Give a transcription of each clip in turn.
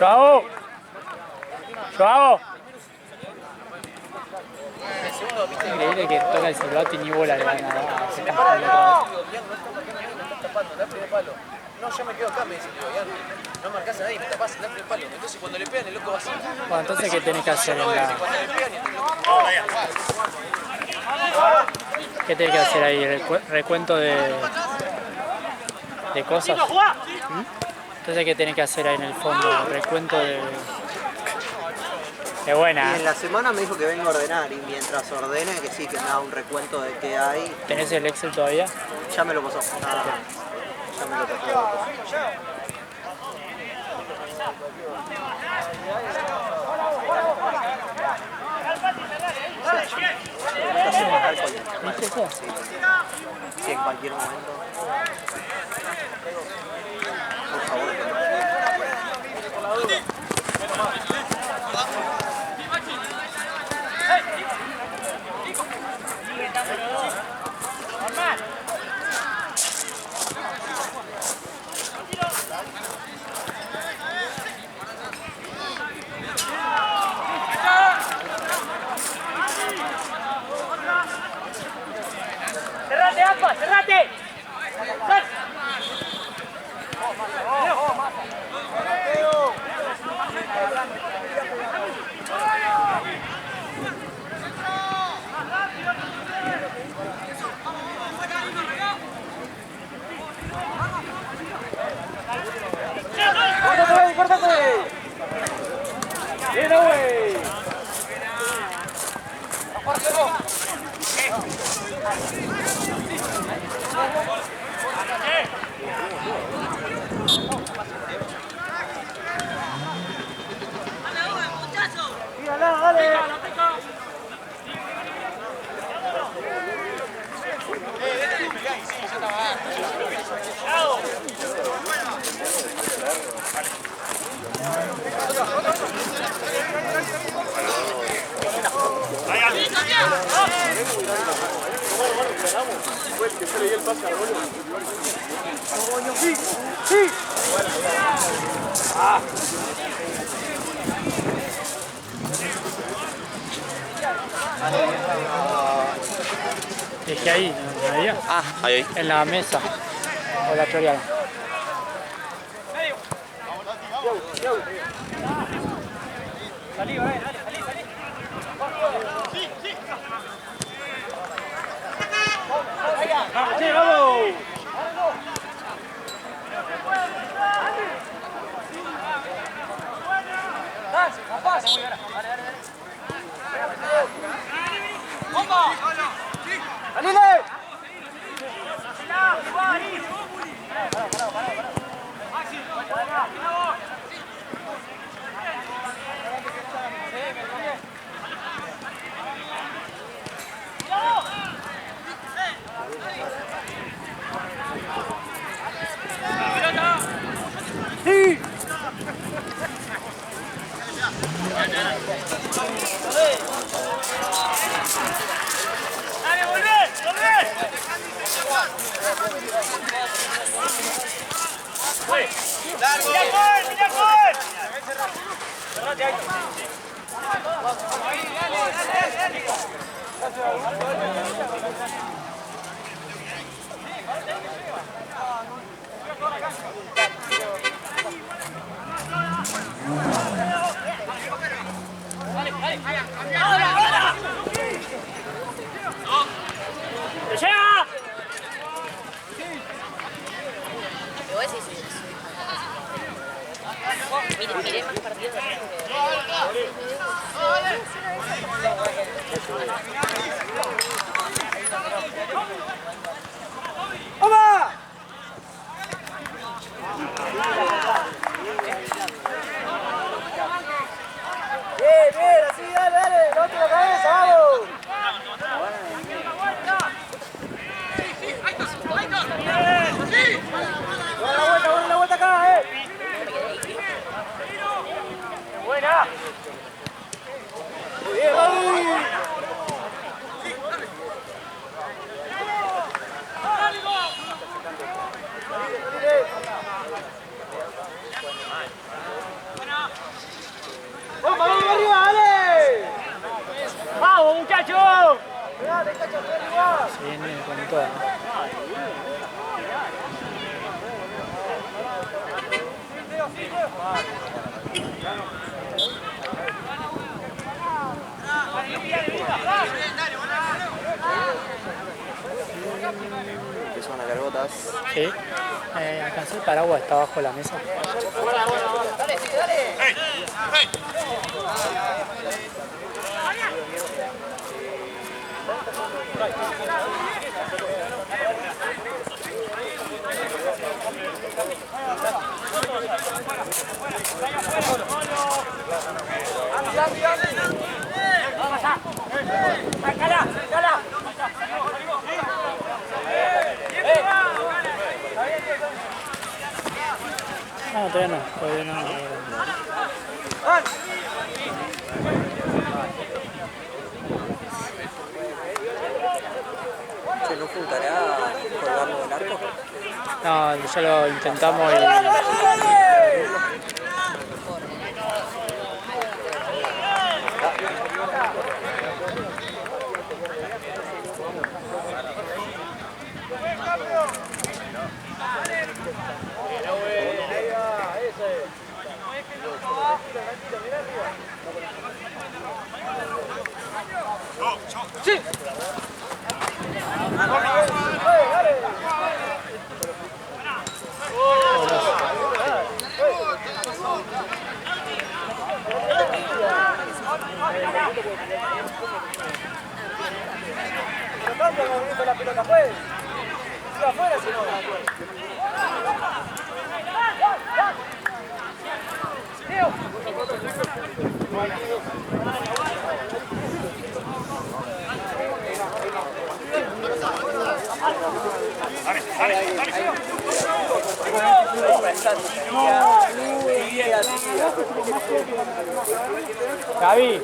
Joao. Joao. Increíble que toca el celular y ni bola le van a dar. No, yo me quedo acá, me dice, Ian. No marcás a nadie, me tapás el otro palo. Entonces cuando le pegan, el loco va así. Bueno, entonces ¿qué tenés que hacer en la... ¿Qué tenés que hacer ahí? ¿Recuento de cosas? Entonces ¿qué tenés que hacer ahí en el fondo? Recuento de... Qué buena. Y en la semana me dijo que venga a ordenar y mientras ordene, que sí, que me haga un recuento de qué hay. ¿Tenés el Excel todavía? Ya me lo pasó. Ya me lo pasó. ¿Viste eso? Sí, en cualquier momento. Por favor. ¡Cerrate, Aspa! ¡Cerrate! ¡Córtate! ¡Córtate! ¡Bien, güey! Fue el que se le dio el pase al boludo. ¡Sí! ¡Sí! Es que ahí, ¿no había? Ah, ahí. En la mesa. Oratorial. Salí, dale, salí. ¡Vamos, che, vamos! ¡Sí! ¡Dale, volvé! ¡Mira, Juan! ¡Cerrate ahí! ¡Ahora! ¡Te llega! Miré más partidos de ¡Vamos! Bien, así, dale, levante la cabeza, vamos. Buena la vuelta acá, Buena. Muy bien, Raúl. Se viene con todo, ¿no? Empezaron a caer botas. Sí. Alcancé el paraguas, está abajo de la mesa. Dale, sí, dale. No, todavía no, todavía no. Che, ¿no juntará colgarlo del arco? No, ya lo intentamos y... Pero cambia el movimiento de la pelota, pues. Siga afuera, si no. Gaby.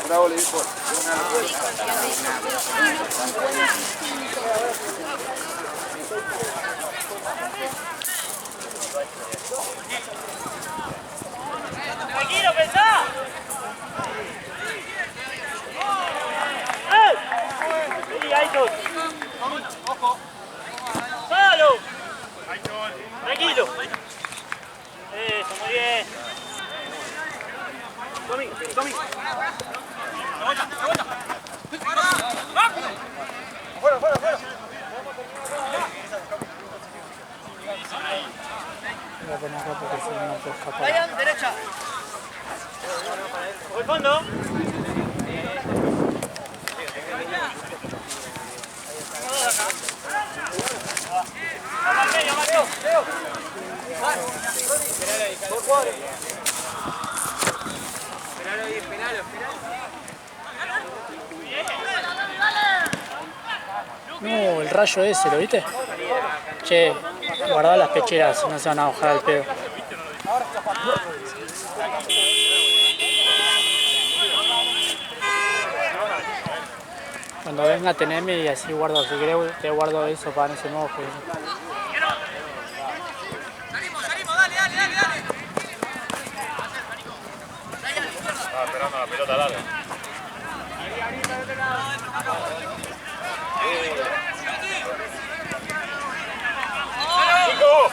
Bravo, le dijo. Tranquilo, pensá. Sí, ahí todos. Voy a poner acá porque si no, no puedo escapar. Vayan, derecha. Por el fondo. No, el rayo ese, ¿lo viste? Che, guardá las pecheras, no se van a bajar al pedo. Cuando venga teneme y así guardo, si querés te guardo eso para ese modo juego. Esperando la pelota larga. ¡Chico!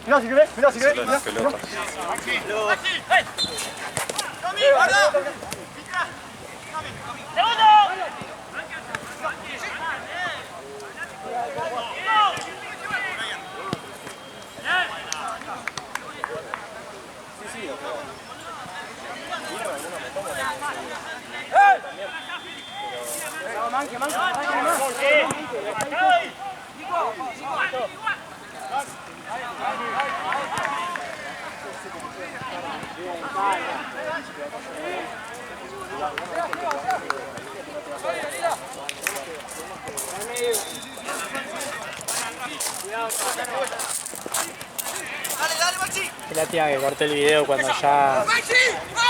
Mirá si querés, mirá si querés. Las pelotas. Qué lástima que corté el video cuando ya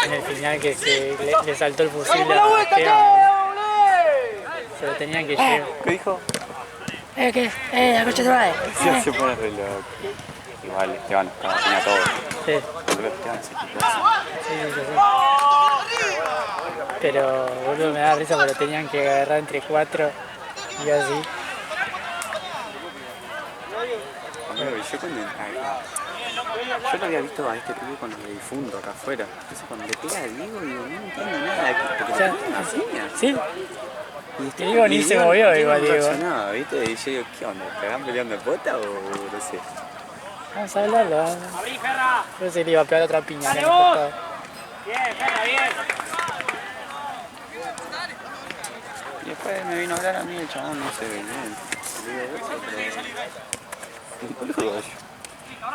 en el final que le saltó el fusil a Esteban. Se lo tenían que llevar. ¿Qué dijo? ¿Qué? La coche de madre. Sí, se pone re loco. Igual Esteban tenía todo. Sí, Esteban se quitó. sí. Pero, boludo, me da risa porque lo tenían que agarrar entre cuatro y así. Amigo, y yo lo había visto a este pibe con el difunto acá afuera. Entonces cuando le pega a Diego, digo, no entiendo nada. Porque Ya, le pega una piña. ¿Sí? Y Diego ni se movió igual, Diego. No reaccionaba, ¿viste? Y yo digo, ¿qué onda? ¿Te van peleando en pota o no sé? Vamos a hablarlo. Abrí, Ferra. Yo sé que le iba a pegar otra piña. Dale, en el vos. costado. Bien, Ferra, bien. Y después me vino a hablar a mí el chabón, no sé bien. Le digo, "Vos, pero... boludo yo".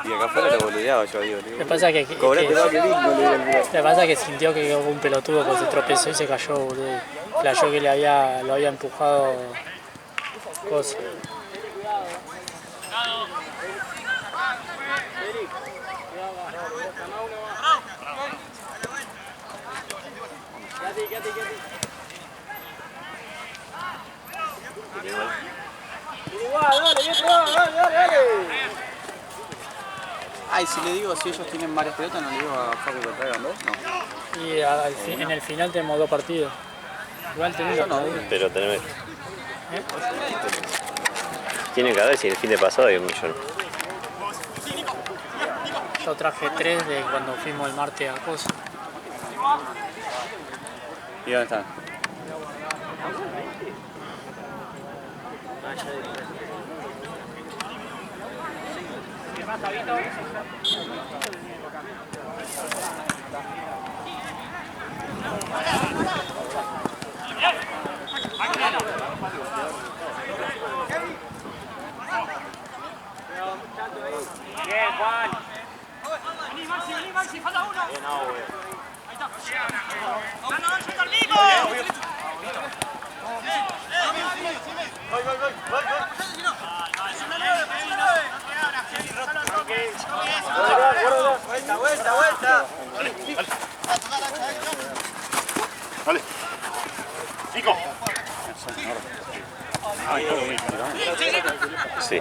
Y acá afuera lo boludeaba yo, digo. Lo que pasa es que Cobrate más que lindo, le digo al pibe. lo que pasa es que sintió que quedó un pelotudo porque se tropezó y se cayó, boludo. Flasheó que lo había empujado cosa. Ay, si le digo, si ellos tienen varias pelotas, no le digo a Facu que traigan dos, no. Y en el final tenemos 2 partidos. Igual tenemos no. Pero tenemos... Tiene que haber, si el fin de pasado hay 1 millón. Yo traje 3 de cuando fuimos el martes a Cosa. ¿Y dónde están? Bien, Juan. Vení, Maxi, falta uno. Bien, ahí está. ¡Ganador, Carlitos! Vuelta. Dale. Chico. Sí.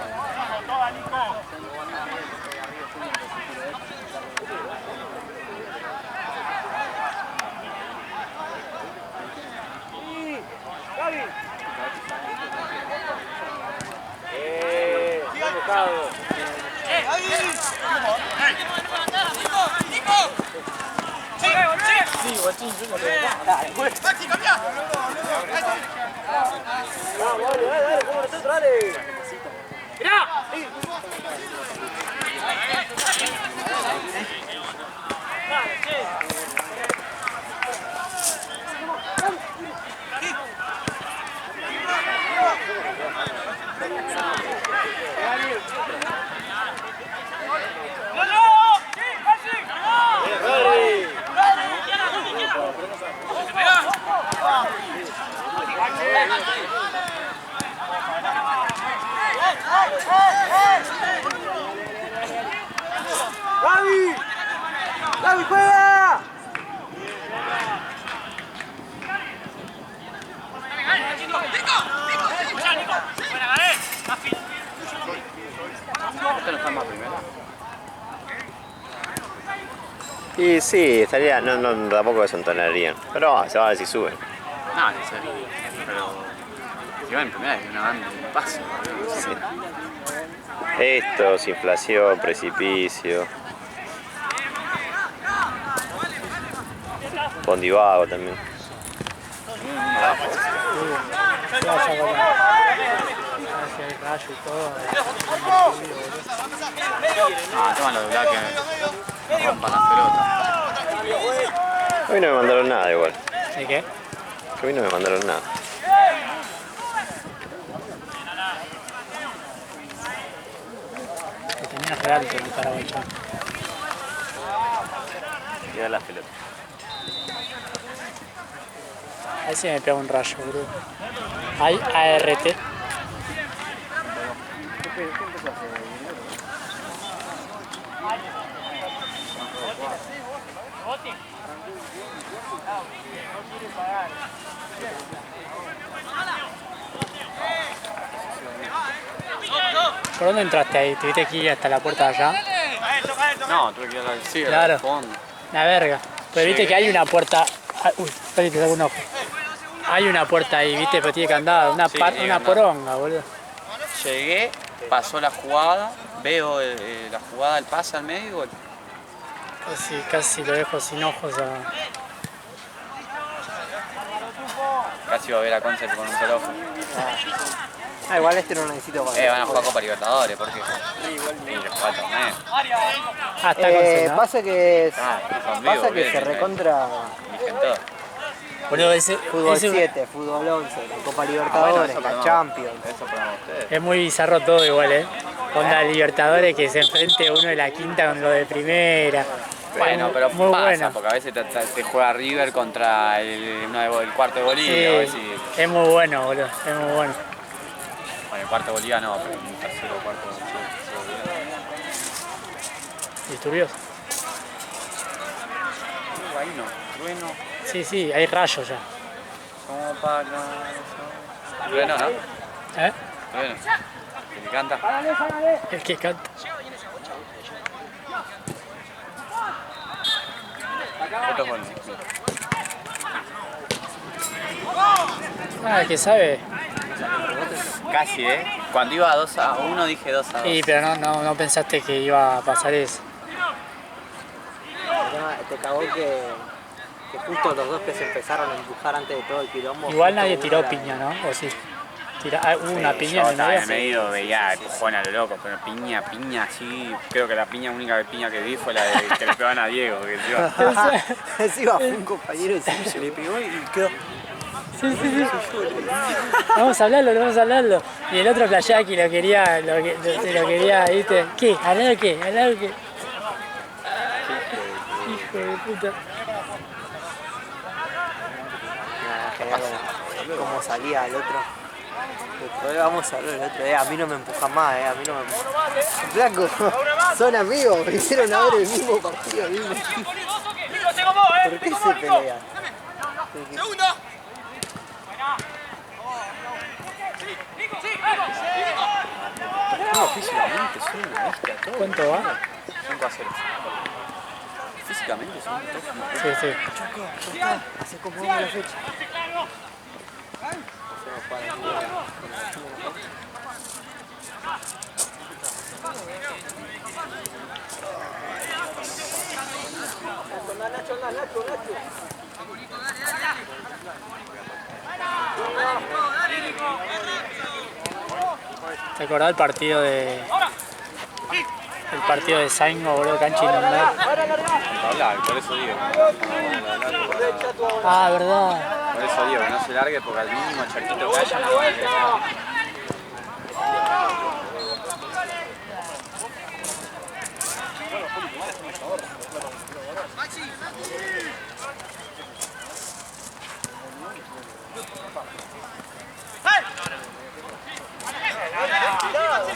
Sí, guachín, yo no sé. Dale, dale, ¿cómo lo centro, dale? ¡Gaby! ¡Gaby, juega! ¿Esto no está más primero? Y sí, estaría, no, tampoco desentonarían. Pero se va a ver si suben. No, no sé. Pero. Si van en primera es una banda de paso, boludo. Sí. Estos, inflación, precipicio. Bondivago también. Se vaya con hacia el rayo y todo. No, toman los de Black que nos rompan las pelotas. Hoy no me mandaron nada igual. ¿De qué? Que hoy no me mandaron nada. Que tenía re alto el paraguayano. Queda las pelotas. A ver si me pega un rayo, boludo. Hay ART. ¿Por dónde entraste ahí? ¿Tuviste que ir hasta la puerta de allá? No, tuve que ir al cielo, Claro. al fondo. La verga. Pero viste que hay una puerta. Uy, espérate, te saco un ojo. Hay una puerta ahí, viste, pero tiene candado. Una, Sí, una tiene candado. poronga, boludo. Llegué, pasó la jugada, veo la jugada, el pase al medio y gol. Casi lo dejo sin ojos a. Casi iba a ver a Concept con un solo ojo. Igual este no lo necesito para. Van a jugar Copa Libertadores, porque. Y les falta torneo. Ah, está con C, ¿no? Pasa que, Son vivos, pasa que bien, se bien. recontra Eligen todo. Boludo, ese, fútbol ese- 7, fútbol 11, la Copa Libertadores, eso la podemos- Champions. Eso podemos ustedes. es muy bizarro todo igual, Onda Libertadores que se enfrente uno de la quinta con lo de primera. Bueno, pero muy pasa, bueno. porque a veces te juega River contra el cuarto de Bolivia. Sí, A ver si, es muy bueno, boludo, es muy bueno. bueno, el cuarto de Bolivia no, pero un tercero o cuarto de Bolivia. Disturbios. Ahí no, trueno, Sí, sí, hay rayos ya. sopa, trueno, ¿no? ¿Eh? Trueno. ¿Que le canta? El que canta. Otros goles. Ah, el que sabe. Casi, Cuando iba 2-1 dije 2-2. Sí, pero no pensaste que iba a pasar eso. El tema, te cagó que justo los dos que se empezaron a empujar antes de todo el quilombo. Igual justo nadie uno tiró era- piña, ¿no? ¿O sí? Hubo una piña Yo en el estaba en el medio. medio, veía empujón a lo loco, pero piña, así. Creo que la única piña que vi fue la de que le pegaban a Diego. Que encima- Encima fue un compañero suyo. le pegó y quedó. Sí. Vamos a hablarlo. Y el otro playá que lo quería, ¿viste? ¿Qué? ¿Al lado qué? Hijo de puta. Como salía el otro. El otro día vamos a hablar el otro día. A mí no me empujan más, a mí no me empujan. Flaco, son amigos, me hicieron ahora el mismo partido, el mismo equipo. ¿Por qué se pelean? No, físicamente son una bestia todo. ¿Cuánto va? 5-0. Físicamente son un toque. Sí, sí. Hace como una la fecha. ¿Te acordás del partido de... El partido de Saingo, boludo, cancha inundada? Hablar, por eso digo. Ah, verdad. Por eso digo, que no se largue porque al mínimo charquito que haya no va a ingresar.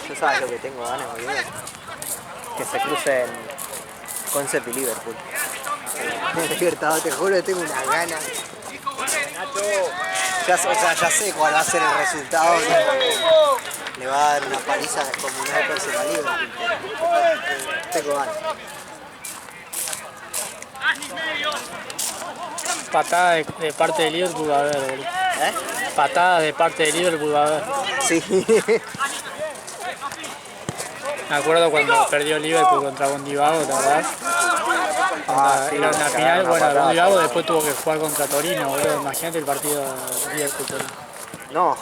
Yo sabes lo que tengo ganas, boludo. Que se crucen Concept y Liverpool. Libertador, te juro que tengo una gana. Ya, o sea, ya sé cuál va a ser el resultado. Le va a dar una paliza descomunal Concept a Liverpool. Tengo ganas. Patada de parte de Liverpool va a haber, boludo. ¿Eh? Patada de parte de Liverpool va a haber. Sí. Me acuerdo cuando perdió Liverpool contra Bondivago, ¿te acordás? Sí, Era una cagaron final, a bueno, patadas, Bondivago boludo. después tuvo que jugar contra Torino, boludo. Imagínate el partido de Liverpool. No.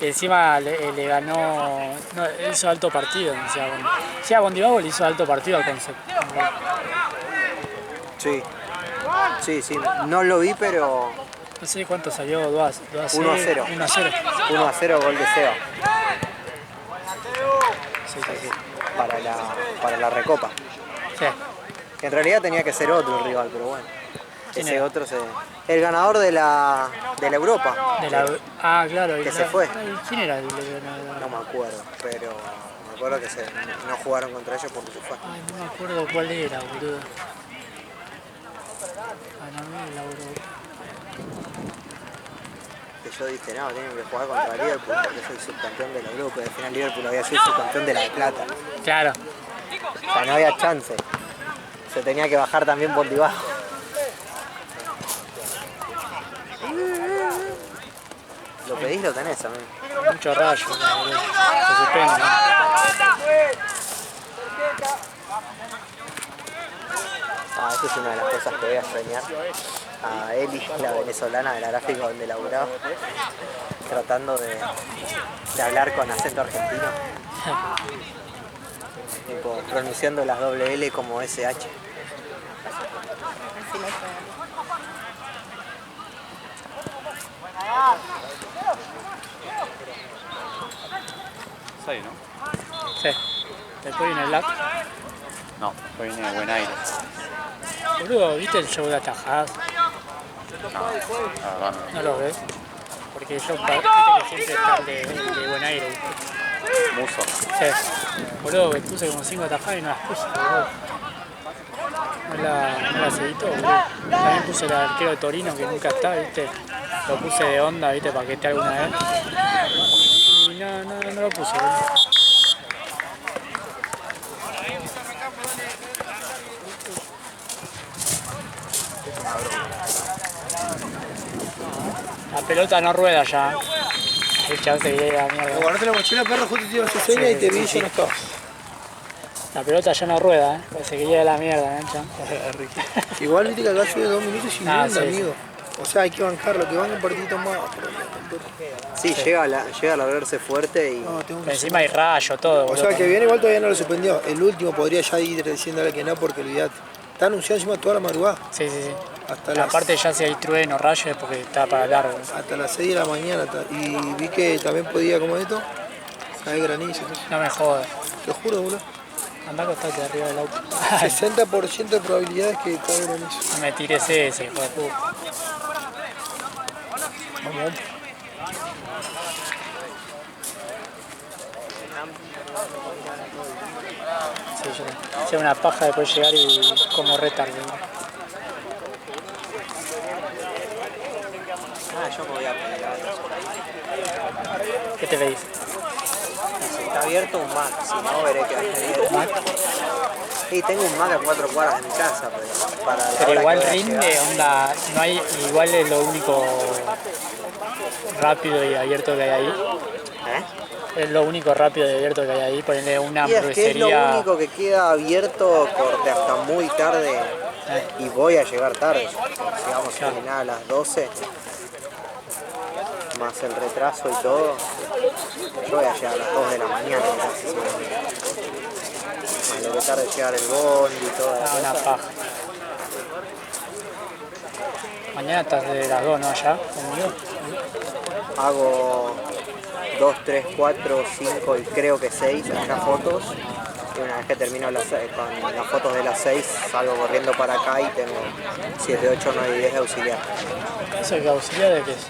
Y encima le ganó, no, hizo alto partido, a Bondivago le hizo alto partido al Concept. Sí. Sí, sí. No lo vi, pero No sé cuánto salió, 2 a 0. 1-0. 1-0. 1-0 gol de Seba. Sí, sí, sí. Para la recopa. Sí. En realidad tenía que ser otro el rival, pero bueno. ¿Quién Ese era? otro el ganador de la Europa. Ah, claro. Que se fue. ¿Quién era el No me acuerdo, pero me acuerdo que no jugaron contra ellos porque se fue. Ay, no me acuerdo cuál era, boludo. Ganador de la Europa. Que yo dije, no, tienen que jugar contra Liverpool porque soy subcampeón de la Europa. Y al final Liverpool había sido subcampeón de la de Plata. Claro. O sea, no había chance. Se tenía que bajar también Bondivago. Lo pedís, lo tenés, amigo. Mucho rayo, boludo. Se suspende. Esa es una de las cosas que voy a extrañar. A Eli, la venezolana de la gráfica donde laburaba, tratando de hablar con acento argentino. Tipo, pronunciando las doble L como SH. ¿Sabes, no? Sí. Después viene el LAC. No, hoy viene Buen Aire. Boludo, ¿viste el show de atajadas? No, la verdad ¿No lo ves? Porque yo viste que siempre está el de Buen Aire, ¿viste? no. Muso. Sí. Boludo, me puse como 5 atajadas y no las puse, boludo. No las edito, boludo. También puse el arquero de Torino que nunca está, ¿viste? Lo puse de onda, ¿viste? Para que esté alguna vez. Y no lo puse, boludo. La pelota no rueda ya. El chaval se quiere la mierda. Guardate la mochila, perro, justo te iba a hacer seña y te vi y ya no estabas. La pelota ya no rueda, se quería la mierda, ¿eh, chaval? Igual viste que acá sube 2 minutos y Ah, medio, sí, amigo. O sea, hay que bancarlo, que van un partidito más. Sí, llega a largarse fuerte y No, tengo que Encima hay rayo, todo, O boludo. sea, que viene igual todavía no lo suspendió. El último podría ya ir diciéndole que no porque olvidate. Está anunciado encima toda la madrugada. Sí, sí, sí. Hasta las, Aparte ya si hay trueno, rayo es porque está para largo. hasta las 6 de la mañana. Y vi que también podía, como esto, caer granizo. No me jodas. Te juro, boludo. Andá acostate arriba del auto. 60% de probabilidades que caiga granizo. No me tires ese, hijo de puta. Vamos. Sí, yo no. Sea una paja después llegar y como retardo. yo me voy a pegar. ¿Qué te pedís? Si está abierto un Mac, si no veré que está abierto. ¿Mac? Sí, tengo un Mac a 4 cuadras de mi casa, pero para la Pero hora igual que voy a rinde, llegar. onda, no hay, igual es lo único rápido y abierto que hay ahí. Es lo único rápido y abierto que hay ahí, ponerle una Y es que es lo hamburguesería. único que queda abierto corte hasta muy tarde y voy a llegar tarde. Si vamos a terminar a las 12, más el retraso y todo, yo voy a llegar a las 2 de la mañana. Más lo que tarde llegar el bondi y todo. Una paja. Mañana estás de las 2, ¿no? Allá, conmigo. Hago 2, 3, 4, 5 y creo que 6 acá fotos. Y una vez que termino con las fotos de las 6, salgo corriendo para acá y tengo 7, 8, 9 y 10 de auxiliar. ¿Eso que auxiliar de qué es?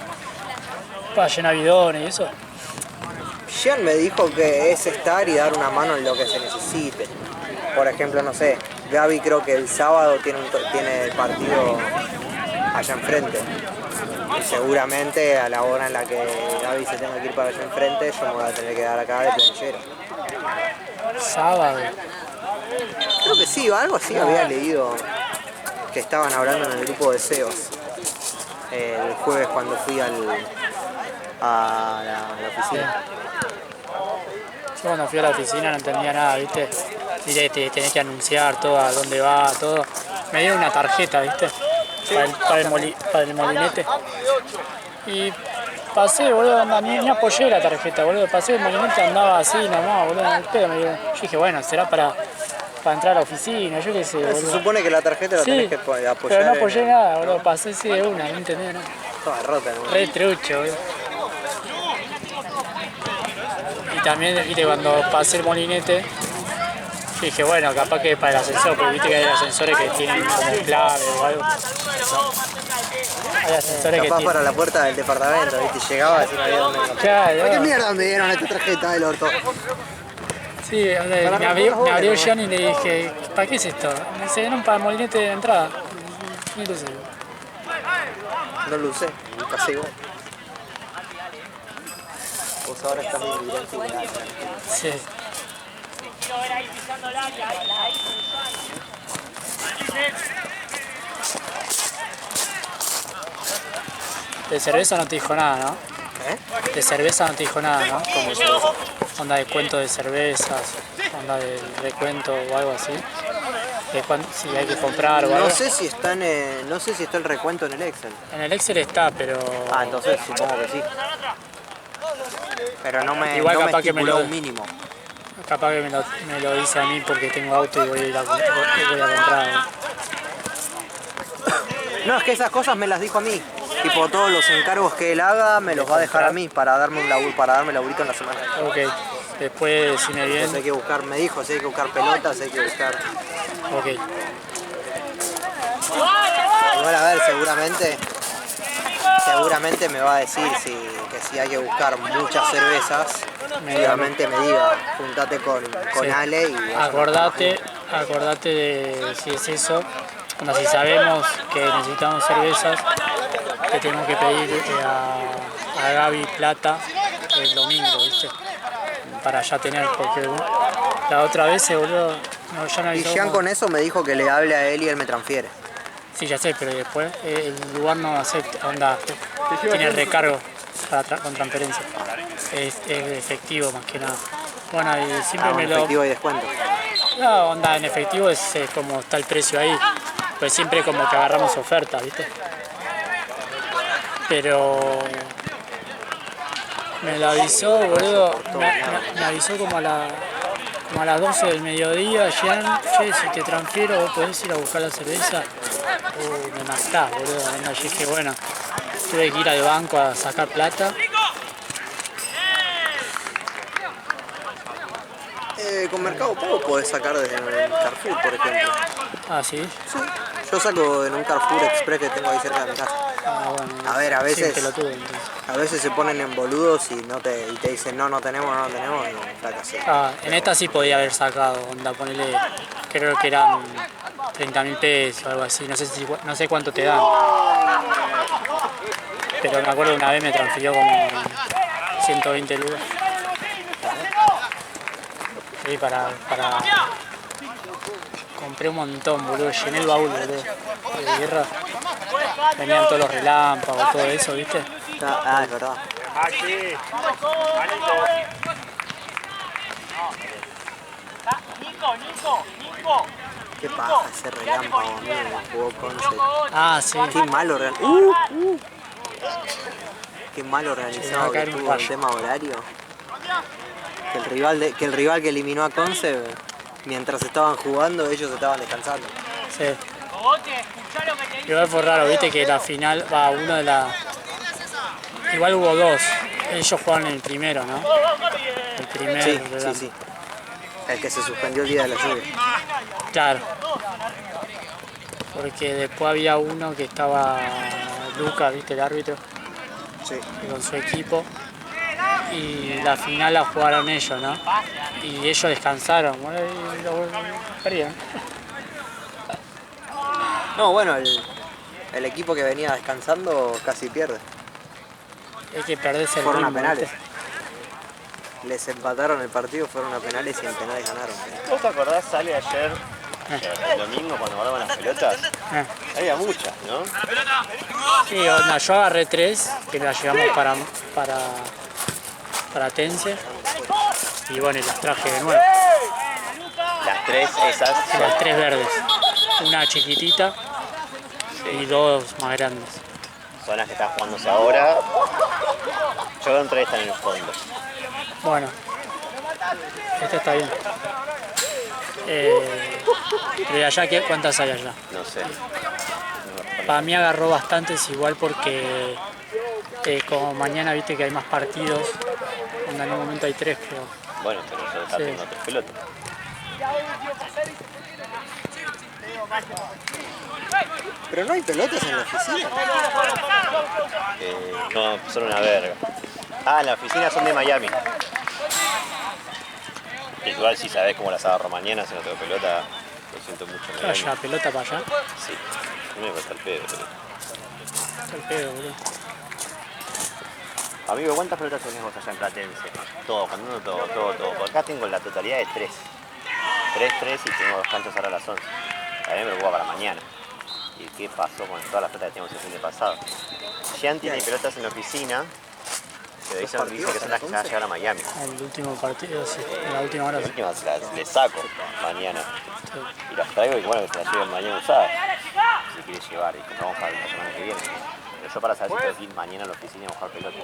Para llenar bidones y eso. Jean me dijo que es estar y dar una mano en lo que se necesite. Por ejemplo, no sé, Gaby creo que el sábado tiene el partido allá enfrente. Y seguramente a la hora en la que Gaby se tenga que ir para allá enfrente, yo me voy a tener que dar acá de planchero. Sábado. Creo que sí, algo así había leído que estaban hablando en el grupo de SEOs. El jueves cuando fui a la oficina. Yo cuando fui a la oficina no entendía nada, ¿viste? Y tenés que anunciar todo, a dónde va, todo. Me dieron una tarjeta, ¿viste? Para el molinete. Y pasé, boludo, ni apoyé la tarjeta, boludo. Pasé el molinete, andaba así nomás, boludo, en el pedo. Yo dije, bueno, será para entrar a la oficina, yo qué sé, boludo. Se supone que la tarjeta la tenés que apoyar. Pero no apoyé nada, boludo. Pasé así de una, no entendía nada. Toda rota, ¿no? Re trucho, boludo. Y también, viste, cuando pasé el molinete, dije, bueno, capaz que para el ascensor, porque viste que hay ascensores que tienen como clave o algo. Hay ascensores que capaz tienen. para la puerta del departamento, ¿viste? Llegaba y no había dónde encontrar. Claro, ¿Para qué mierda me dieron esta tarjeta del orto? sí, me abrió Jean y le dije, ¿para qué es esto? Me dice, era para el molinete de entrada. Ni lo sé. No lo usé, nunca sé vos. Vos ahora estás de inmigrante ilegal. Sí. De cerveza no te dijo nada, ¿no? De cerveza no te dijo nada, ¿no? Como onda de cuento de cervezas, onda de recuento o algo así. Si hay que comprar o algo. No sé si está el recuento en el Excel. En el Excel está, pero... Ah, entonces supongo que sí. Pero no me, Igual no me capaz que me estipuló lo- un mínimo. Capaz que me lo dice a mí porque tengo auto y voy a ir a comprar. ¿No? No, es que esas cosas me las dijo a mí. Tipo, todos los encargos que él haga me los va a dejar a mí para darme laburito en la semana. Ok, después si me Entonces hay viene... que buscar, me dijo, si hay que buscar pelotas, hay que buscar... Ok, Igual a ver, seguramente me va a decir que si hay que buscar muchas cervezas, seguramente me diga, juntate con sí. Ale y... Acordate de si es eso. Cuando si sabemos que necesitamos cervezas, que tenemos que pedir a Gaby plata el domingo, ¿viste? Para ya tener, porque la otra vez se volvió... No, ya no Y avisó Jean como- con eso me dijo que le hable a él y él me transfiere. Sí, ya sé, pero después el lugar no acepta, onda, tiene recargo con transferencia. Es efectivo más que nada. Bueno, y siempre Ah, me un lo... efectivo y descuento. No, onda, en efectivo es como está el precio ahí. Pues siempre como que agarramos oferta, ¿viste? Pero... Me lo avisó, boludo, me avisó como a las 12 del mediodía, Jean, che, si te transfiero vos podés ir a buscar la cerveza. Me matás, boludo. Onda, yo dije, bueno, tuve que ir al banco a sacar plata. Con Mercado Pago podés sacar desde el Carrefour, por ejemplo. Ah, ¿sí? Sí. Yo saco en un Carrefour Express que tengo ahí cerca de mi casa. Ah, bueno. A ver, a veces- Sí, pelotudo, entonces. A veces se ponen en boludos y te dicen no tenemos y fracasé. Ah, en esta sí podía haber sacado, onda, ponele, creo que eran 30.000 pesos o algo así, no sé cuánto te dan. Pero me acuerdo una vez me transfirió como 120 lucas. Sí, compré un montón, boludo, llené el baúl, boludo, de guerra. Venían todos los relámpagos, todo eso, ¿viste? Ah, es verdad. Aquí. Manito. Qué paja ese relámpago, amigo, que jugó Conce. Ah, sí. Qué mal Qué mal organizado que estuvo el tema horario. Que el rival que eliminó a Conce, mientras estaban jugando, ellos estaban descansando. Sí. Igual fue raro, viste que la final, va, uno de la... Igual hubo dos. Ellos jugaron el primero, ¿no? El primer. Sí. El que se suspendió el día de la lluvia. Claro. Porque después había uno que estaba Lucas, viste, el árbitro, Sí. con su equipo. Y la final la jugaron ellos, ¿no? Y ellos descansaron, bueno, y lo perdieron. No, bueno, el equipo que venía descansando casi pierde. Es que perdés el Fueron a ritmo, penales. ¿viste? Les empataron el partido, fueron a penales y en penales ganaron. ¿Vos te acordás, Sale, ayer, el domingo, cuando guardaban las pelotas? Había muchas, ¿no? Sí, onda, yo agarré 3 que las llevamos para Tense. Y bueno, y las traje de nuevo. Las 3 esas Las 3 verdes. Una chiquitita y 2 más grandes. son las que están jugándose ahora. Yo creo que 3 están en el fondo. Bueno, esta está bien. Pero ¿y allá qué? ¿Cuántas hay allá? No sé. Para mí agarró bastantes igual porque como mañana viste que hay más partidos, onda, en un momento hay 3 creo. Bueno, pero yo estaba teniendo 3 pelotas. Pero no hay pelotas en la oficina. No, son una verga. Ah, en la oficina son de Miami. Igual si sabés cómo las agarro mañana, si no tengo pelota, lo siento mucho. ¿Qué allá? ¿Pelota para allá? Sí, a mí me cuesta el pedo. Pero... Está el pedo, boludo. Amigo, ¿cuántas pelotas tenés vos allá en Platense? Todo, cuando uno todo. Por acá tengo la totalidad de 3. 3 y tengo 2 canchas ahora a las 11. A mí me preocupa para mañana. ¿Y qué pasó con todas las pelotas que teníamos el fin de pasado? Jean tiene pelotas en la oficina, pero dice que son las que se van a llevar a Miami. El último partido, sí. En la última hora, Las sí. últimas las saco mañana. Y las traigo y bueno, que se las lleven mañana usadas. Si quieres llevar y compramos para la semana que viene. Pero yo para saber si tengo que ir mañana a la oficina y a jugar pelota.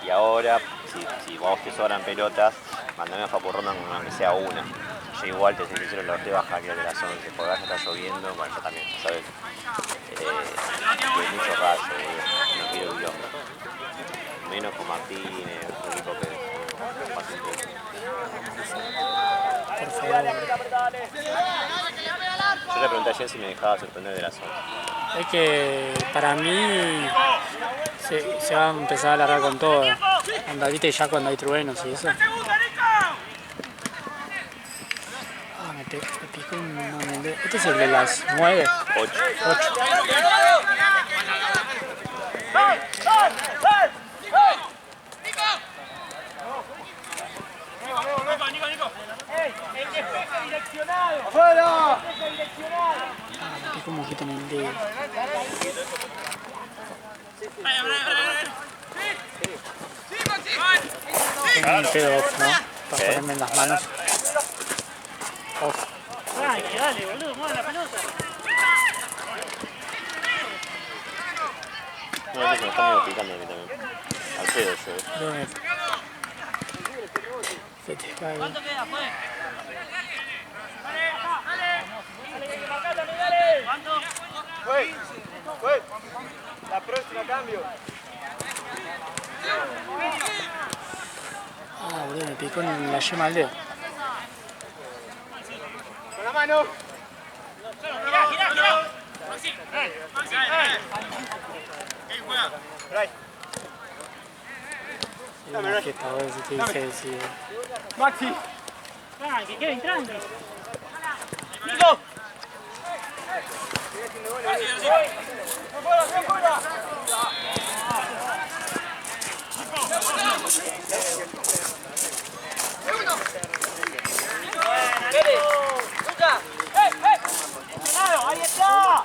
Y ahora, si vos te sobran pelotas, mandame a Fapo Ronda aunque sea una. Yo igual te hicieron la orte baja que de las 11, por acá está lloviendo, bueno, yo también, ¿sabes? Hay mucho rayo, no quiero quilombo. Menos con Martínez, un equipo que fácil. Por favor. Yo le pregunté ayer si me dejaba sorprender de las 11. Es que para mí se va a empezar a alargar con todo. Onda, viste ya cuando hay truenos y eso. Me picó un... Este es el de las 9. 8. Me picó un mojito en el dedo. Tengo un pedo off, ¿no? Para ponerme en las manos. Off. Ay, que dale, boludo, mueve la pelota. No, es que me está medio picando a mí también. Al pedo se ve. ¿Dónde? Se te cae. ¿Cuánto queda, pues? ¿Cuánto? La próxima cambio. Ah, boludo, me picó en la yema del dedo. Con la mano. Girá. Maxi. Una fiesta, boludo, si te dice sí. Maxi. Ah, que Kevin tranqui. Nico. ¡Ahí está!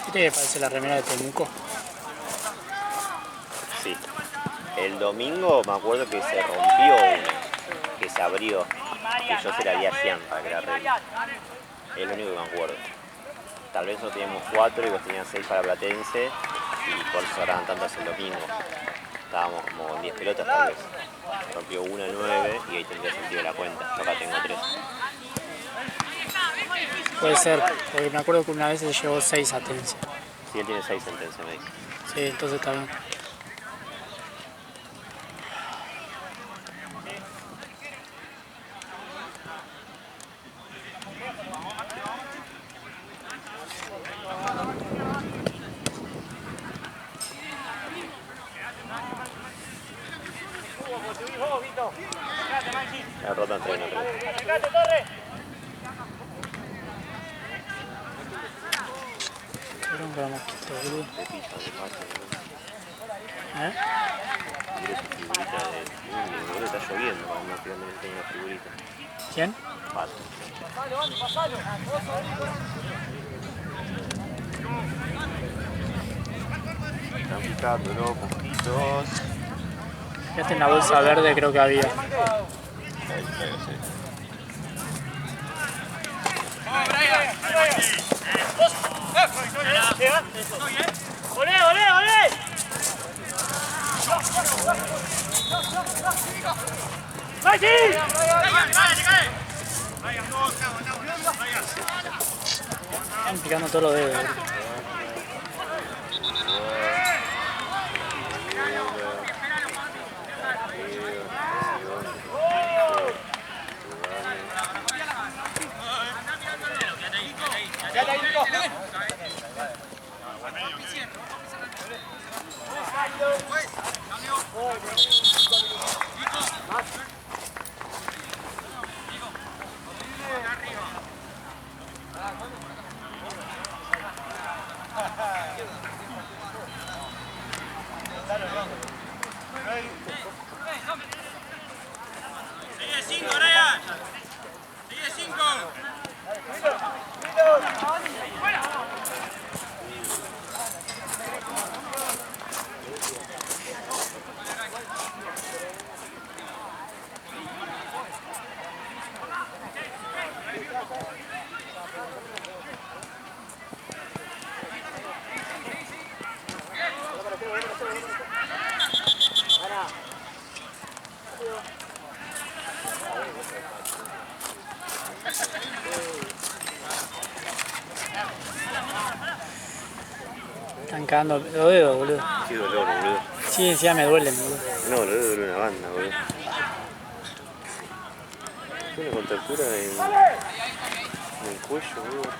¿Viste que parece la remera de Temuco? Sí. El domingo me acuerdo que se rompió una, que se abrió, que yo se la di a Cian para que la arregle. Es lo único que me acuerdo. Tal vez nosotros teníamos 4 y vos tenías 6 para Platense y por eso sobraban tantas el domingo. Estábamos como con 10 pelotas tal vez. Rompió 1 en 9 y ahí tendría sentido la cuenta. Yo acá tengo 3. Puede ser, porque me acuerdo que una vez se llevó 6 a Tense. Sí, él tiene 6 sentencias, me dice. Sí, entonces está bien. La rota entre uno, creo. Era un gran mosquito, boludo. De pizza, de pase, ¿Eh? mira esa figurita de... boludo, está lloviendo para una finalmente una figurita. ¿Quién? Paso. Están picando los mosquitos. Fíjate, en la bolsa verde creo que había. ¡Olé, olé, olé! ¡Maxi! Están picando todos los dedos, boludo. Sigue 5, Ryan. Sigue 5. Están cagando los dedos, boludo. Qué dolor, boludo. Sí, encima me duelen, boludo. No, los dedos duele una banda, boludo. Tiene una contractura en el cuello, boludo.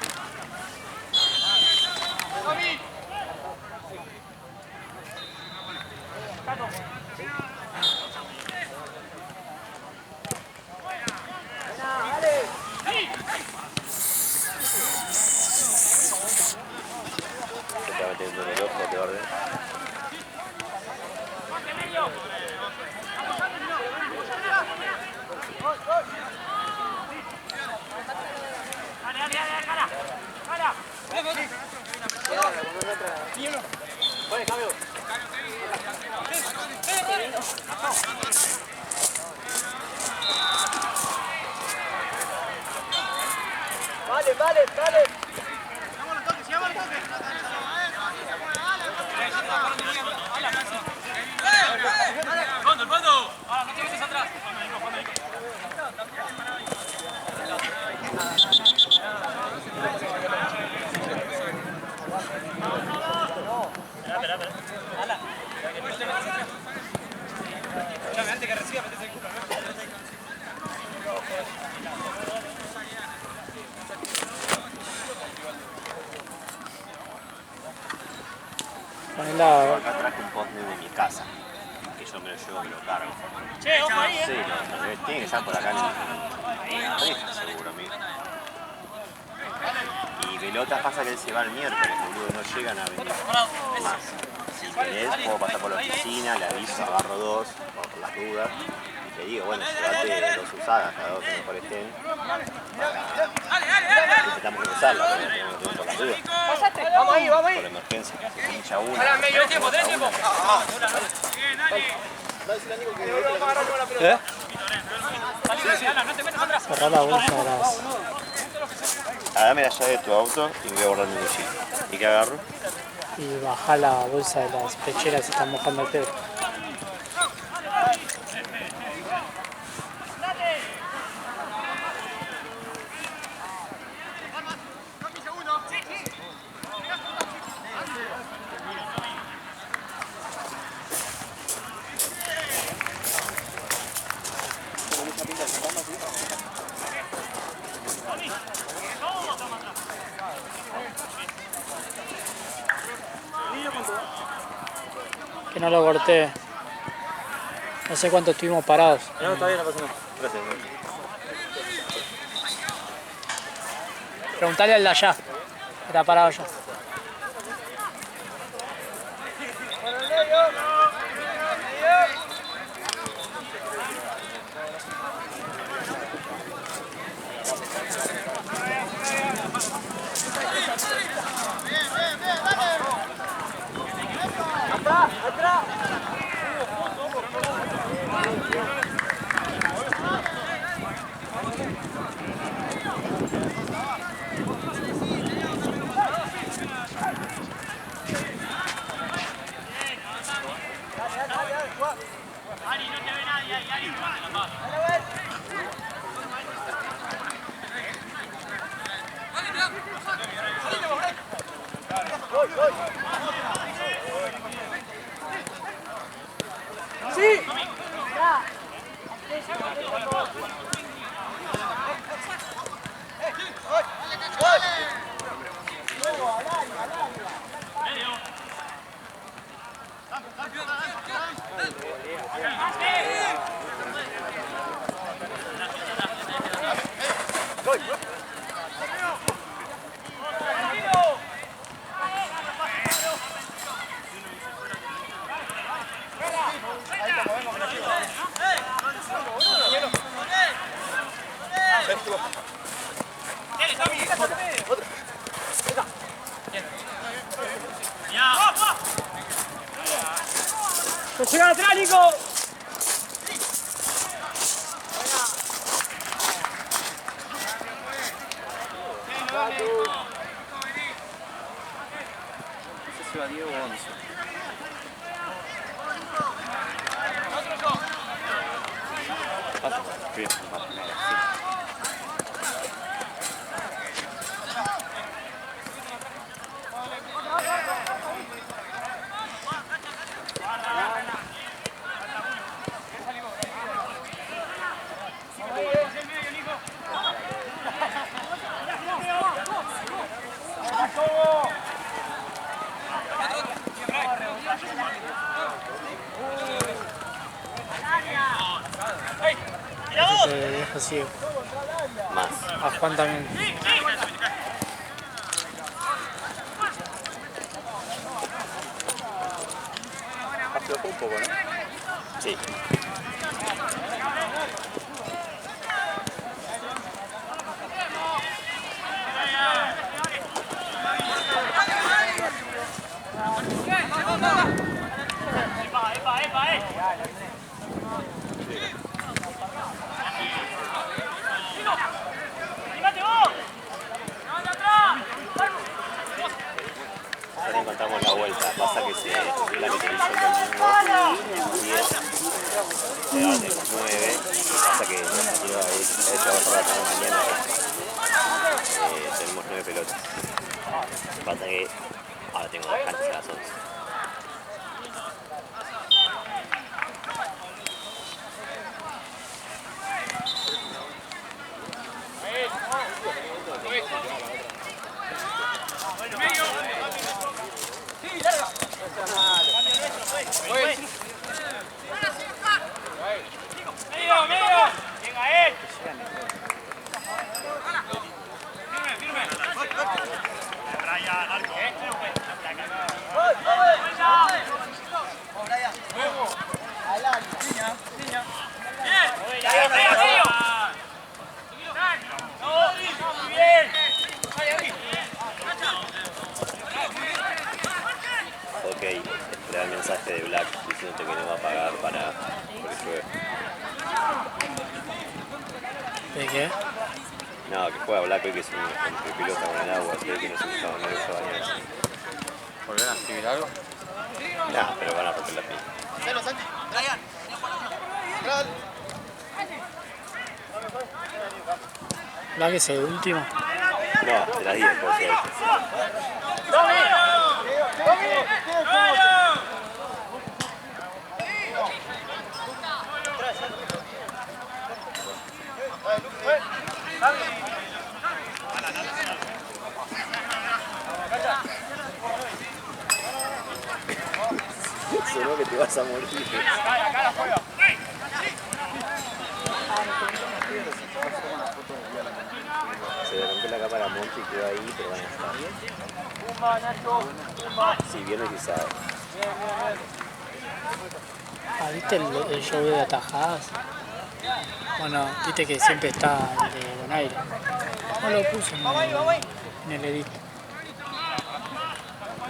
Se está metiendo en el ojo, te orden. Vale, vale, vale. ¡Fondo, el fondo! ¡Ahora, no te metes atrás! Antes que reciba, metes el culo. Ponela. Acá traje un post de mi casa, que yo me lo llevo, me lo cargo. Che, ojo ahí, Sí, tiene que estar por acá en la reja, seguro, amigo. Y Velotas pasa que él se va el miércoles, boludo, no llegan a venir más. Si querés, puedo pasar por la oficina, le aviso, agarro 2, por las dudas. Y te digo, bueno, llévate 2 usadas, cada 2 que mejor estén. Intentamos usarlas, pero tenemos que tener por las dudas. Vamos ahí, vamos ahí. Por emergencia, si se hincha una. ¡Tenés tiempo, tenés tiempo! ¡Bien, dale! Vamos a agarrar con la pelota. ¿Eh? Cerrar la bolsa de las... Dame la llave de tu auto y me voy a guardar mi mochila. ¿Y qué agarro? Y bajar la bolsa de las pecheras si están mojando el pedo. Que no lo corté. No sé cuánto estuvimos parados. No, está bien, no pasa nada. Gracias. Preguntale al de allá. Está parado allá. ¡Llega atrás, Nico! No sé si va 10 o 11. Pasa. Bien. Te deja ciego. Más. A Juan también. Aflojó un poco, ¿no? Sí. Ya encontramos la vuelta. Pasa que se la que utilizó el domingo 10, se va de 9. Pasa que no se quiero ahí. Eso va a pasar para mañana. Tenemos 9 pelotas. Pasa que ahora tengo las canchas a las 11. Ok, esperar el mensaje de Black diciéndote que no va a pagar por el juego. qué? No, que juega Blanco y que es un pilota con el agua, creo que no se usa, no le usa bañarse. ¿Volver a escribir algo? No, pero van a romper la pila. ¿La que es el último? No, de las 10 por ser. Sonó que te vas a morir. Se le rompió la cámara a Monty y quedó ahí, pero van a estar. Sí, viernes y sábado. Ah, ¿viste el show de atajadas? Bueno, viste que siempre está el de Bonaire. No lo puse en el edit.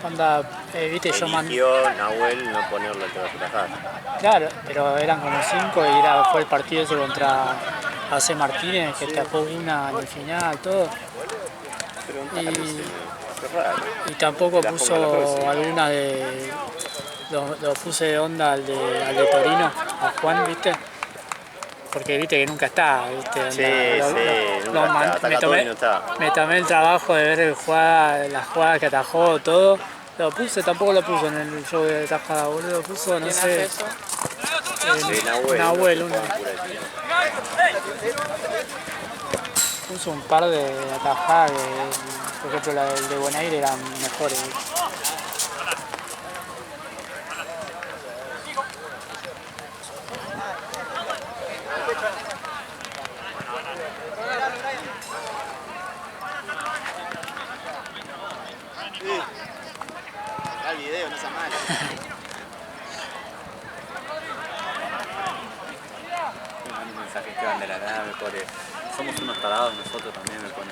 Onda, viste, yo mandé. Eligió Nahuel no ponerlo entre las atajadas. Claro, pero eran como 5 y fue el partido ese contra AC Martínez, que tapó una en el final, todo. Y tampoco puso alguna de. Lo puse de onda al de Torino, a Juan, ¿viste? Porque viste que nunca está, ¿viste? Me tomé el trabajo de ver las jugadas que atajó, todo. Lo puse, tampoco lo puso en el show de atajada, boludo. Lo puso, no sé. Nahuel, uno. Puso un par de atajadas que, por ejemplo, la del de Bonaire eran mejores. El video, no sea malo. Un mensaje que van de la nada, me pone. Somos unos tarados, nosotros también me pone.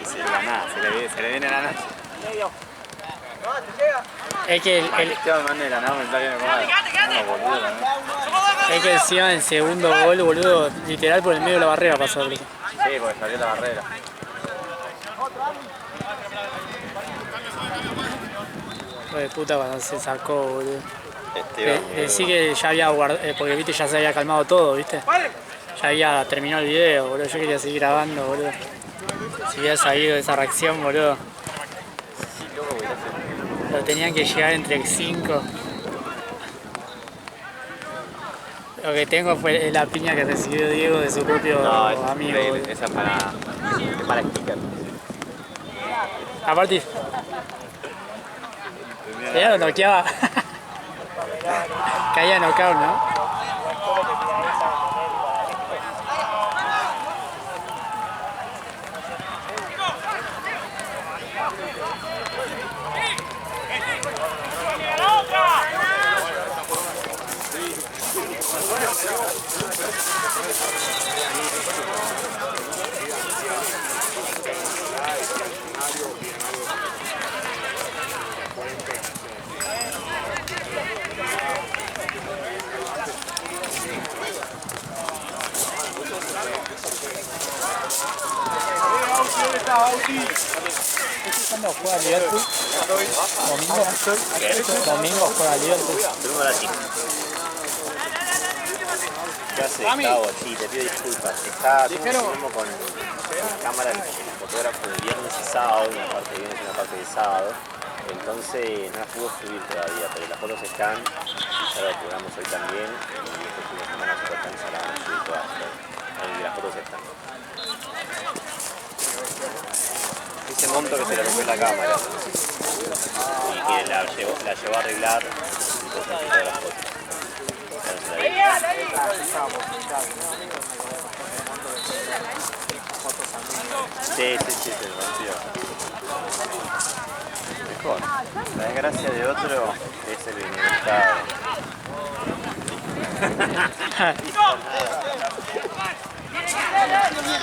Sí, de la nada, se le viene la nada. Es que Esteban manda de la nada un mensaje me pone. No, boludo, ¿no? es que encima el segundo gol, boludo, literal por el medio de la barrera pasó. Sí, porque salió la barrera. Hijo de puta cuando se sacó, boludo. Esteban, Decí que ya había guardado, porque viste ya se había calmado todo, viste. Ya había terminado el video, boludo. Yo quería seguir grabando, boludo. Si hubiera sabido esa reacción, boludo. Lo tenían que llegar entre 5. Lo que tengo fue la piña que recibió Diego de su propio amigo. Esa es para sticker. Aparte, ya lo noqueaba. Caía knockout, ¿no? ¿Cuándo juega Liverpool? Domingo juega Liverpool. Domingo a las 5. ¿Qué hace Gustavo? Sí, te pido disculpas. Está mismo con cámara el fotógrafo de viernes y sábado, una parte de viernes y una parte de sábado. Entonces no las pudo subir todavía, pero las fotos están, ya lo probamos hoy también y este fin de semana se cortan y las van a subir todas. Y las fotos están. Ese monto que se le rompió la cámara y que la llevó a arreglar y puso todas las fotos. Ya no se la vi. Sí, se rompió. Mejor. La desgracia de otro es el inevitable.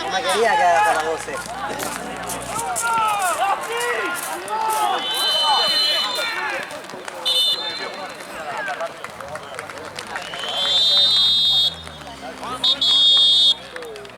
No me quería quedar hasta las 12.